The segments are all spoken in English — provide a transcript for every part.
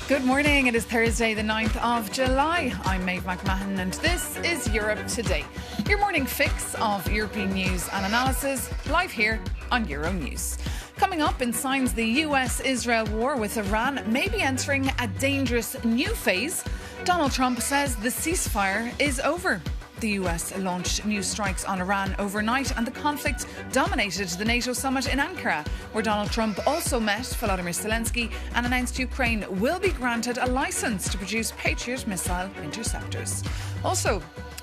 Good morning. It is Thursday, the 9th of July. I'm Maeve McMahon and this is Europe Today. Your morning fix of European news and analysis, live here on Euronews. Coming up, in signs the US-Israel war with Iran may be entering a dangerous new phase, Donald Trump says the ceasefire is over. The US launched new strikes on Iran overnight and the conflict dominated the NATO summit in Ankara, where Donald Trump also met Volodymyr Zelensky and announced Ukraine will be granted a licence to produce Patriot missile interceptors. Also,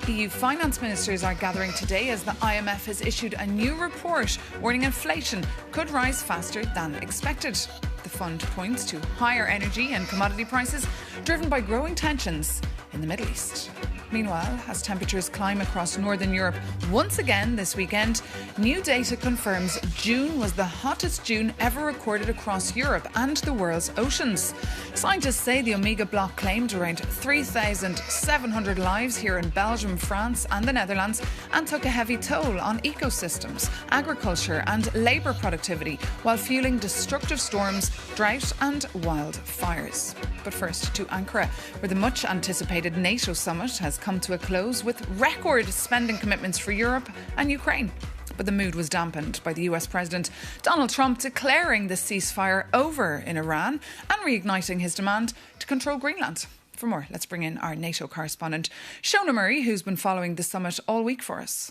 EU finance ministers are gathering today as the IMF has issued a new report warning inflation could rise faster than expected. The fund points to higher energy and commodity prices driven by growing tensions in the Middle East. Meanwhile, as temperatures climb across northern Europe once again this weekend, new data confirms June was the hottest June ever recorded across Europe and the world's oceans. Scientists say the Omega block claimed around 3,700 lives here in Belgium, France and the Netherlands and took a heavy toll on ecosystems, agriculture and labour productivity while fueling destructive storms, drought and wildfires. But first to Ankara, where the much anticipated NATO summit has come to a close with record spending commitments for Europe and Ukraine. But the mood was dampened by the US President Donald Trump declaring the ceasefire over in Iran and reigniting his demand to control Greenland. For more, let's bring in our NATO correspondent, Shona Murray, who's been following the summit all week for us.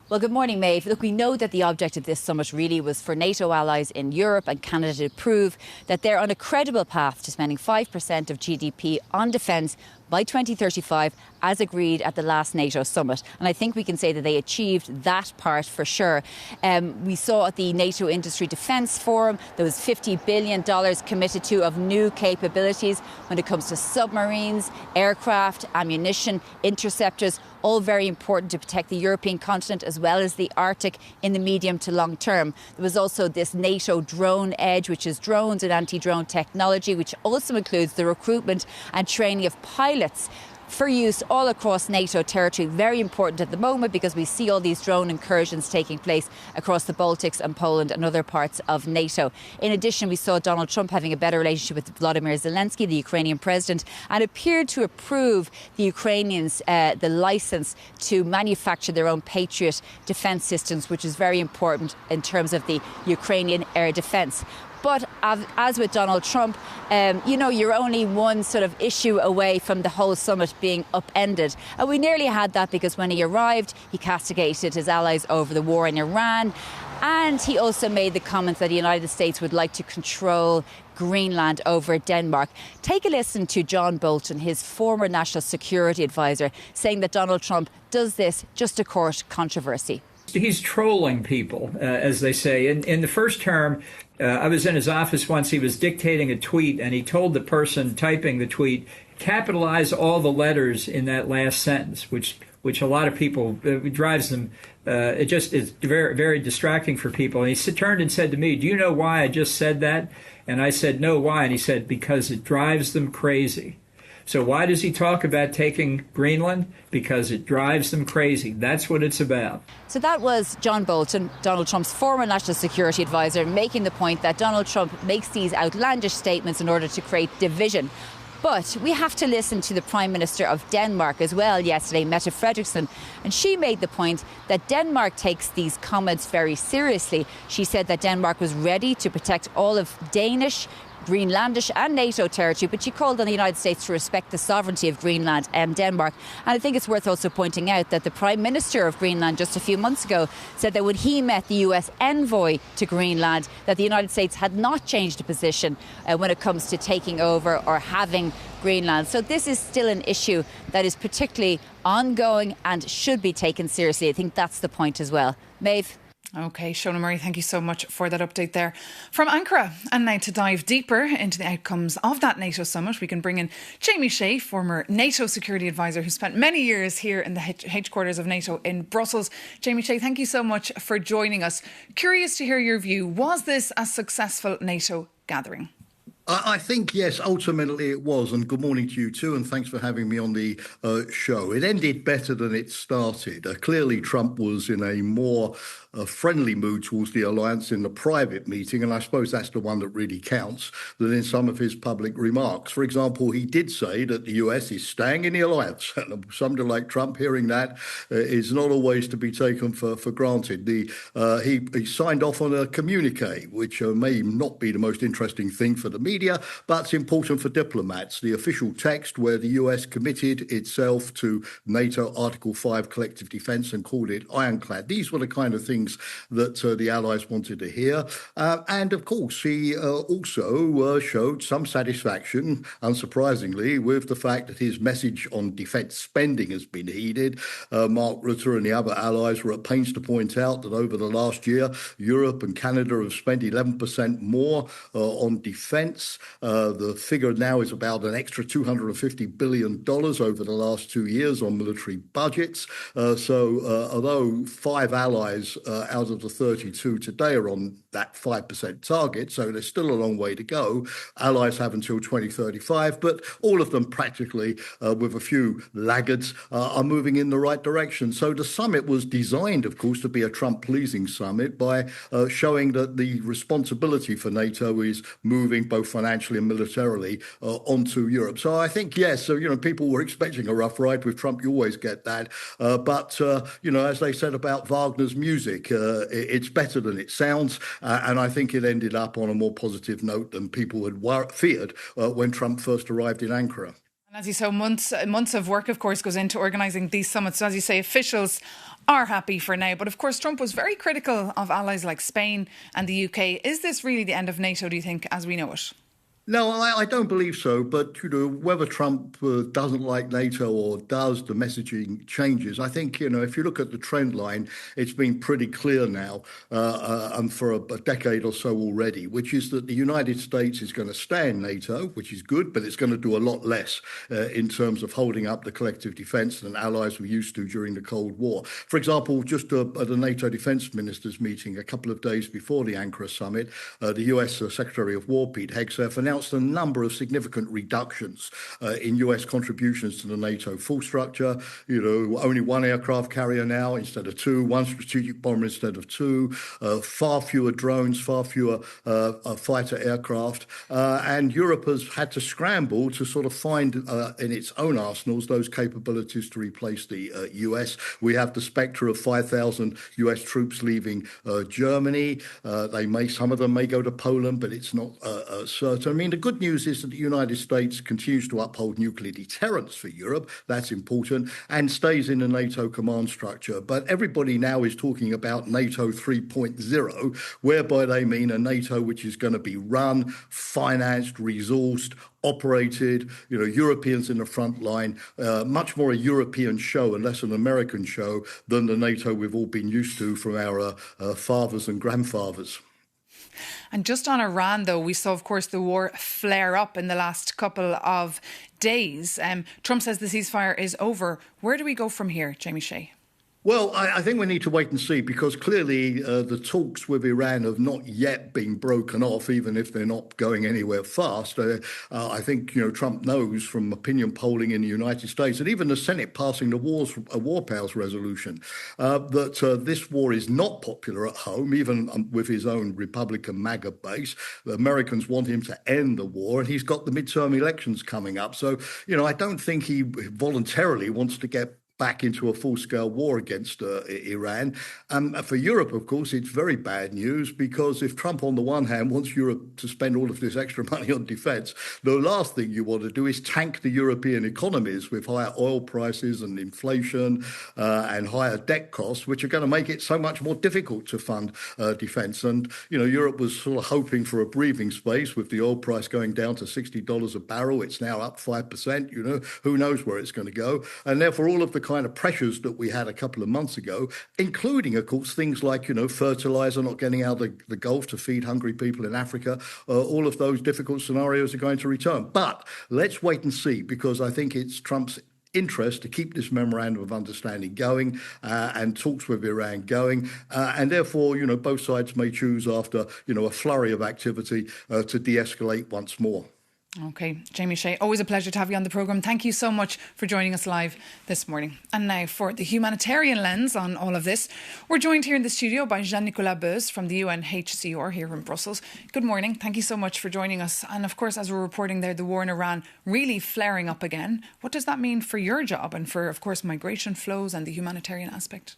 Well, good morning, Maeve. Look, we know that the object of this summit really was for NATO allies in Europe and Canada to prove that they're on a credible path to spending 5% of GDP on defence by 2035, as agreed at the last NATO summit. And I think we can say that they achieved that part for sure. We saw at the NATO Industry Defence Forum, there was $50 billion committed to of new capabilities when it comes to submarines, aircraft, ammunition, interceptors, all very important to protect the European continent as well as the Arctic in the medium to long term. There was also this NATO drone edge, which is drones and anti-drone technology, which also includes the recruitment and training of pilots for use all across NATO territory. Very important at the moment because we see all these drone incursions taking place across the Baltics and Poland and other parts of NATO. In addition, we saw Donald Trump having a better relationship with Volodymyr Zelensky, the Ukrainian president, and appeared to approve the Ukrainians the licence to manufacture their own Patriot defence systems, which is very important in terms of the Ukrainian air defence. But as with Donald Trump, you're only one sort of issue away from the whole summit being upended. And we nearly had that because when he arrived, he castigated his allies over the war in Iran. And he also made the comments that the United States would like to control Greenland over Denmark. Take a listen to John Bolton, his former national security advisor, saying that Donald Trump does this just to court controversy. He's trolling people, as they say. In the first term, I was in his office once. He was dictating a tweet, and he told the person typing the tweet, capitalize all the letters in that last sentence, which a lot of people, it drives them, it just is very, very distracting for people. And he turned and said to me, do you know why I just said that? And I said, no, why? And he said, because it drives them crazy. So why does he talk about taking Greenland? Because it drives them crazy. That's what it's about. So that was John Bolton, Donald Trump's former national security advisor, making the point that Donald Trump makes these outlandish statements in order to create division. But we have to listen to the Prime Minister of Denmark as well yesterday, Mette Frederiksen, and she made the point that Denmark takes these comments very seriously. She said that Denmark was ready to protect all of Danish, Greenlandish and NATO territory, but she called on the United States to respect the sovereignty of Greenland and Denmark. And I think it's worth also pointing out that the Prime Minister of Greenland just a few months ago said that when he met the US envoy to Greenland, that the United States had not changed a position when it comes to taking over or having Greenland. So this is still an issue that is particularly ongoing and should be taken seriously. I think that's the point as well. Maeve? OK, Shona Murray, thank you so much for that update there from Ankara. And now to dive deeper into the outcomes of that NATO summit, we can bring in Jamie Shea, former NATO security advisor who spent many years here in the headquarters of NATO in Brussels. Jamie Shea, thank you so much for joining us. Curious to hear your view. Was this a successful NATO gathering? I think, yes, ultimately it was. And good morning to you too. And thanks for having me on the show. It ended better than it started. Clearly, Trump was in a more friendly mood towards the alliance in the private meeting. And I suppose that's the one that really counts, than in some of his public remarks. For example, he did say that the US is staying in the alliance. And somebody like Trump hearing that is not always to be taken for granted. He signed off on a communique, which may not be the most interesting thing for the media, but it's important for diplomats. The official text where the US committed itself to NATO Article 5 collective defence and called it ironclad. These were the kind of things that the Allies wanted to hear. And of course, he also showed some satisfaction, unsurprisingly, with the fact that his message on defence spending has been heeded. Mark Rutte and the other allies were at pains to point out that over the last year, Europe and Canada have spent 11% more on defence. The figure now is about an extra $250 billion over the last 2 years on military budgets. So although 5 allies out of the 32 today are on that 5% target, so there's still a long way to go. Allies have until 2035, but all of them practically, with a few laggards, are moving in the right direction. So the summit was designed, of course, to be a Trump-pleasing summit by showing that the responsibility for NATO is moving both financially and militarily onto Europe. So I think, yes, so, people were expecting a rough ride with Trump. You always get that. But as they said about Wagner's music, it's better than it sounds. And I think it ended up on a more positive note than people had feared when Trump first arrived in Ankara. And as you say, months of work, of course, goes into organising these summits. So as you say, officials are happy for now. But of course, Trump was very critical of allies like Spain and the UK. Is this really the end of NATO, do you think, as we know it? No, I don't believe so. But, whether Trump doesn't like NATO or does, the messaging changes. I think, if you look at the trend line, it's been pretty clear now, and for a decade or so already, which is that the United States is going to stay in NATO, which is good, but it's going to do a lot less in terms of holding up the collective defence than allies were used to during the Cold War. For example, just at the NATO defence ministers meeting a couple of days before the Ankara summit, the US Secretary of War, Pete Hegseth, announced a number of significant reductions in US contributions to the NATO full structure. Only 1 aircraft carrier now instead of 2, 1 strategic bomber instead of 2, far fewer drones, far fewer fighter aircraft. And Europe has had to scramble to sort of find in its own arsenals those capabilities to replace the US. We have the spectre of 5,000 US troops leaving Germany. Some of them may go to Poland, but it's not certain. I mean, the good news is that the United States continues to uphold nuclear deterrence for Europe. That's important, and stays in the NATO command structure. But everybody now is talking about NATO 3.0, whereby they mean a NATO which is going to be run, financed, resourced, operated, Europeans in the front line, much more a European show and less an American show than the NATO we've all been used to from our fathers and grandfathers. And just on Iran, though, we saw, of course, the war flare up in the last couple of days. Trump says the ceasefire is over. Where do we go from here, Jamie Shea? Well, I think we need to wait and see, because clearly the talks with Iran have not yet been broken off, even if they're not going anywhere fast. I think, Trump knows from opinion polling in the United States and even the Senate passing the War Powers resolution that this war is not popular at home, even with his own Republican MAGA base. The Americans want him to end the war, and he's got the midterm elections coming up. So, I don't think he voluntarily wants to get back into a full-scale war against Iran. For Europe, of course, it's very bad news, because if Trump, on the one hand, wants Europe to spend all of this extra money on defence, the last thing you want to do is tank the European economies with higher oil prices and inflation and higher debt costs, which are going to make it so much more difficult to fund defence. And, Europe was sort of hoping for a breathing space with the oil price going down to $60 a barrel. It's now up 5%. Who knows where it's going to go. And therefore, all of the kind of pressures that we had a couple of months ago, including, of course, things like, fertilizer not getting out of the Gulf to feed hungry people in Africa, all of those difficult scenarios are going to return. But let's wait and see, because I think it's Trump's interest to keep this memorandum of understanding going and talks with Iran going. And therefore, both sides may choose after, a flurry of activity to de-escalate once more. OK, Jamie Shea, always a pleasure to have you on the programme. Thank you so much for joining us live this morning. And now for the humanitarian lens on all of this, we're joined here in the studio by Jean-Nicolas Beuz from the UNHCR here in Brussels. Good morning. Thank you so much for joining us. And of course, as we're reporting there, the war in Iran really flaring up again. What does that mean for your job and for, of course, migration flows and the humanitarian aspect?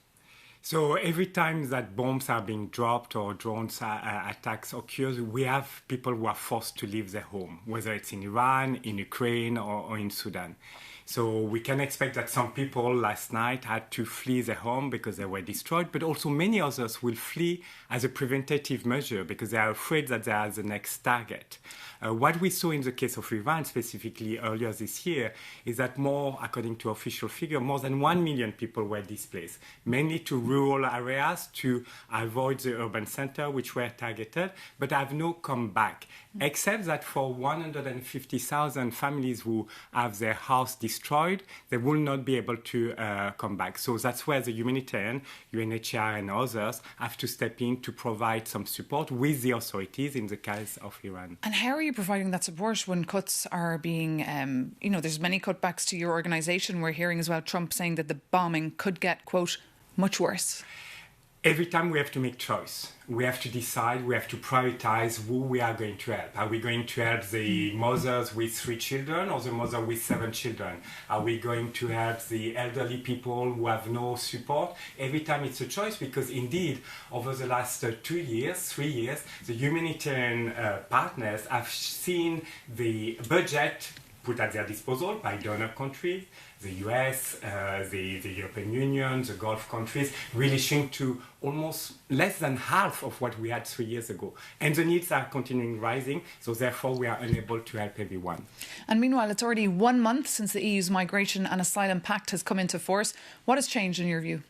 So every time that bombs are being dropped or drones attacks occurs, we have people who are forced to leave their home, whether it's in Iran, in Ukraine, or in Sudan. So we can expect that some people last night had to flee their home because they were destroyed, but also many others will flee as a preventative measure because they are afraid that they are the next target. What we saw in the case of Iran, specifically earlier this year, is that according to official figure, more than 1 million people were displaced, mainly to rural areas to avoid the urban center, which were targeted, but have no come back, except that for 150,000 families who have their house destroyed, they will not be able to come back. So that's where the humanitarian, UNHCR and others, have to step in to provide some support with the authorities in the case of Iran. And how are you providing that support when cuts are being, there's many cutbacks to your organisation? We're hearing as well Trump saying that the bombing could get, quote, much worse. Every time we have to make choice. We have to decide, we have to prioritize who we are going to help. Are we going to help the mothers with 3 children or the mother with 7 children? Are we going to help the elderly people who have no support? Every time it's a choice because indeed, over the last 3 years, the humanitarian partners have seen the budget put at their disposal by donor countries, the US, the European Union, the Gulf countries, really shrink to almost less than half of what we had 3 years ago. And the needs are continuing rising, so therefore we are unable to help everyone. And meanwhile, it's already 1 month since the EU's Migration and Asylum Pact has come into force. What has changed in your view?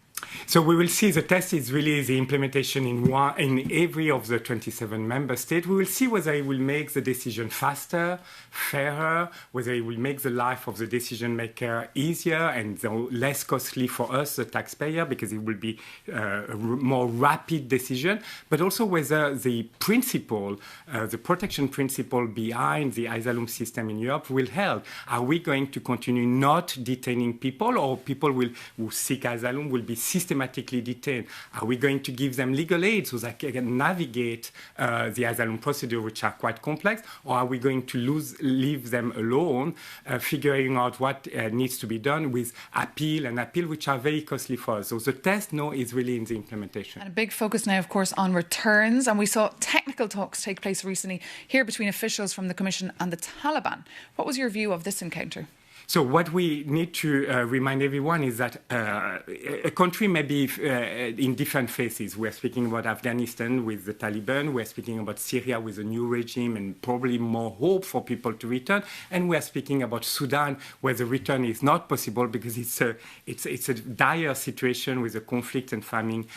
So we will see the test is really the implementation in every of the 27 member states. We will see whether it will make the decision faster, fairer, whether it will make the life of the decision maker easier and less costly for us, the taxpayer, because it will be a more rapid decision, but also whether the principle, the protection principle behind the asylum system in Europe will help. Are we going to continue not detaining people, or people who seek asylum will be systematically detained? Are we going to give them legal aid so they can navigate the asylum procedure, which are quite complex, or are we going to leave them alone, figuring out what needs to be done with appeal, which are very costly for us? So the test now is really in the implementation. And a big focus now, of course, on returns. And we saw technical talks take place recently here between officials from the Commission and the Taliban. What was your view of this encounter? So what we need to remind everyone is that a country may be in different phases. We're speaking about Afghanistan with the Taliban. We're speaking about Syria with a new regime and probably more hope for people to return. And we're speaking about Sudan, where the return is not possible because it's a dire situation with the conflict and famine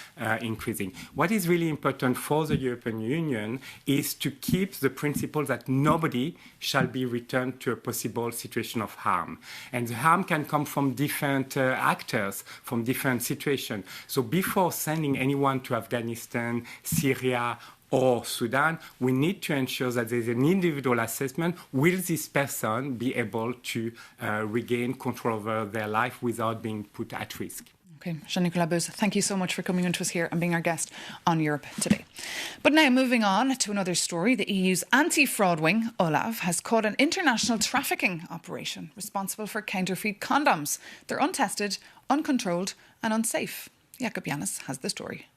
increasing. What is really important for the European Union is to keep the principle that nobody shall be returned to a possible situation of harm. And the harm can come from different actors, from different situations. So before sending anyone to Afghanistan, Syria, or Sudan, we need to ensure that there's an individual assessment. Will this person be able to regain control over their life without being put at risk? Okay, Jean-Nicolas Beuz, thank you so much for coming into us here and being our guest on Europe Today. But now moving on to another story, the EU's anti-fraud wing, OLAF, has caught an international trafficking operation responsible for counterfeit condoms. They're untested, uncontrolled and unsafe. Jakob Janis has the story.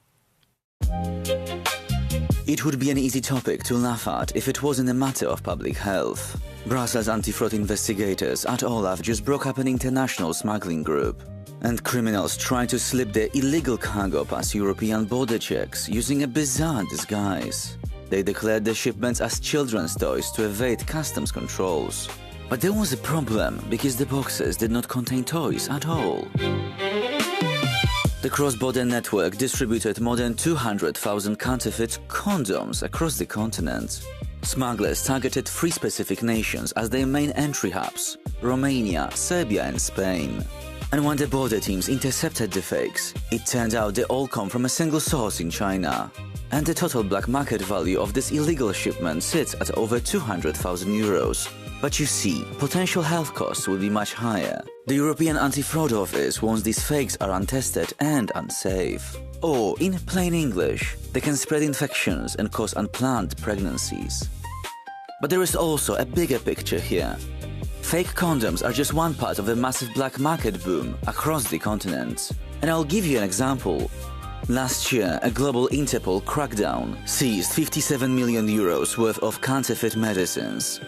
It would be an easy topic to laugh at if it wasn't a matter of public health. Brussels anti-fraud investigators at OLAF just broke up an international smuggling group. And criminals try to slip their illegal cargo past European border checks using a bizarre disguise. They declared the shipments as children's toys to evade customs controls. But there was a problem because the boxes did not contain toys at all. The cross-border network distributed more than 200,000 counterfeit condoms across the continent. Smugglers targeted 3 specific nations as their main entry hubs: Romania, Serbia and Spain. And when the border teams intercepted the fakes, it turned out they all come from a single source in China. And the total black market value of this illegal shipment sits at over 200,000 euros. But you see, potential health costs will be much higher. The European Anti-Fraud Office warns these fakes are untested and unsafe. Or, in plain English, they can spread infections and cause unplanned pregnancies. But there is also a bigger picture here. Fake condoms are just one part of the massive black market boom across the continent. And I'll give you an example. Last year, a global Interpol crackdown seized 57 million euros worth of counterfeit medicines.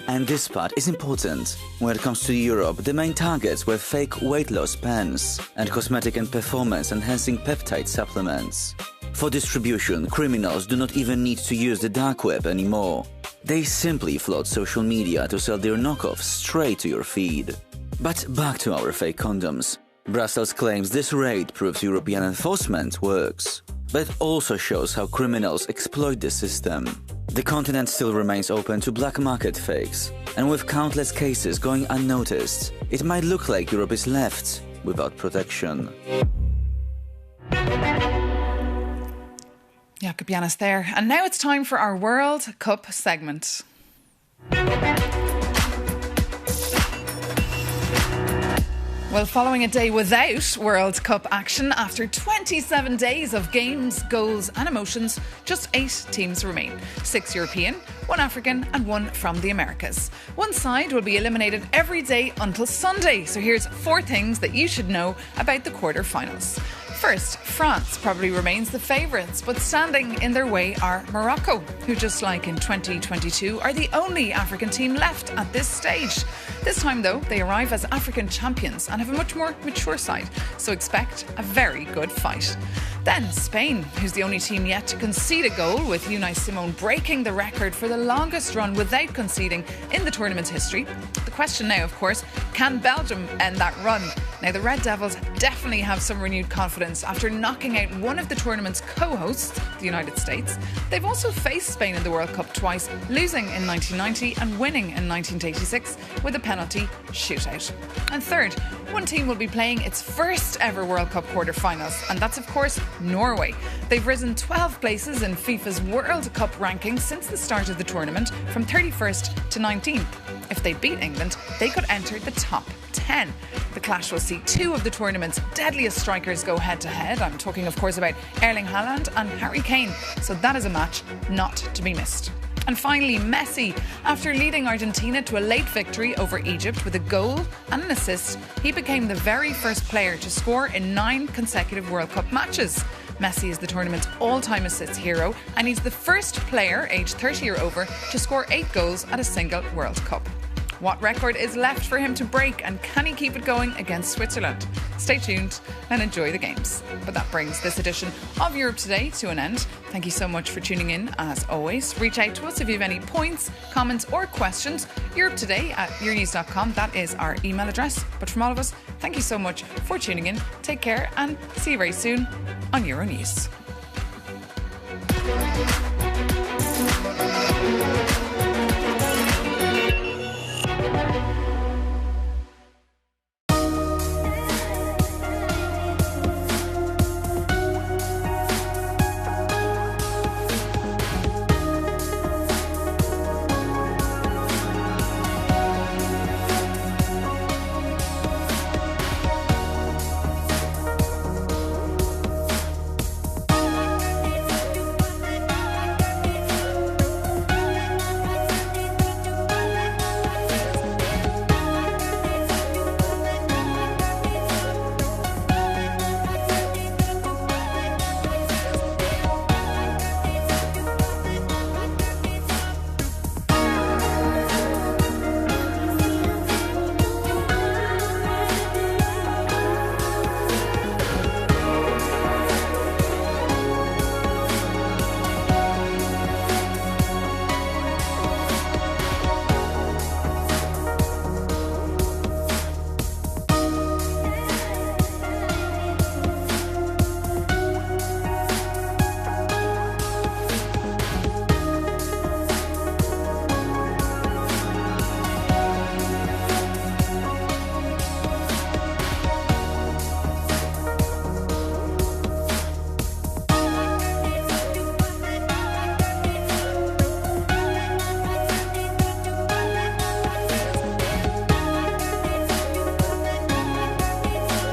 And this part is important. When it comes to Europe, the main targets were fake weight loss pens and cosmetic and performance-enhancing peptide supplements. For distribution, criminals do not even need to use the dark web anymore. They simply flood social media to sell their knockoffs straight to your feed. But back to our fake condoms. Brussels claims this raid proves European enforcement works, but it also shows how criminals exploit the system. The continent still remains open to black market fakes, and with countless cases going unnoticed, it might look like Europe is left without protection. Jakob Janis there. And now it's time for our World Cup segment. Well, following a day without World Cup action, after 27 days of games, goals and emotions, just 8 teams remain. 6 European, 1 African and 1 from the Americas. One side will be eliminated every day until Sunday. So here's 4 things that you should know about the quarter-finals. First, France probably remains the favourites, but standing in their way are Morocco, who, just like in 2022, are the only African team left at this stage. This time, though, they arrive as African champions and have a much more mature side, so expect a very good fight. Then Spain, who's the only team yet to concede a goal, with Unai Simon breaking the record for the longest run without conceding in the tournament's history. The question now, of course, can Belgium end that run? Now, the Red Devils definitely have some renewed confidence after knocking out one of the tournament's co-hosts, the United States. They've also faced Spain in the World Cup twice, losing in 1990 and winning in 1986 with a penalty shootout. And third, one team will be playing its first ever World Cup quarter-finals, and that's, of course, Norway. They've risen 12 places in FIFA's World Cup rankings since the start of the tournament, from 31st to 19th. If they beat England, they could enter the top 10. The clash will see 2 of the tournament's deadliest strikers go head-to-head. I'm talking, of course, about Erling Haaland and Harry Kane. So that is a match not to be missed. And finally, Messi. After leading Argentina to a late victory over Egypt with a goal and an assist, he became the very first player to score in 9 consecutive World Cup matches. Messi is the tournament's all-time assists hero, and he's the first player aged 30 or over to score 8 goals at a single World Cup. What record is left for him to break, and can he keep it going against Switzerland? Stay tuned and enjoy the games. But that brings this edition of Europe Today to an end. Thank you so much for tuning in, as always. Reach out to us if you have any points, comments or questions. europetoday@euronews.com, that is our email address. But from all of us, thank you so much for tuning in. Take care and see you very soon on Euronews.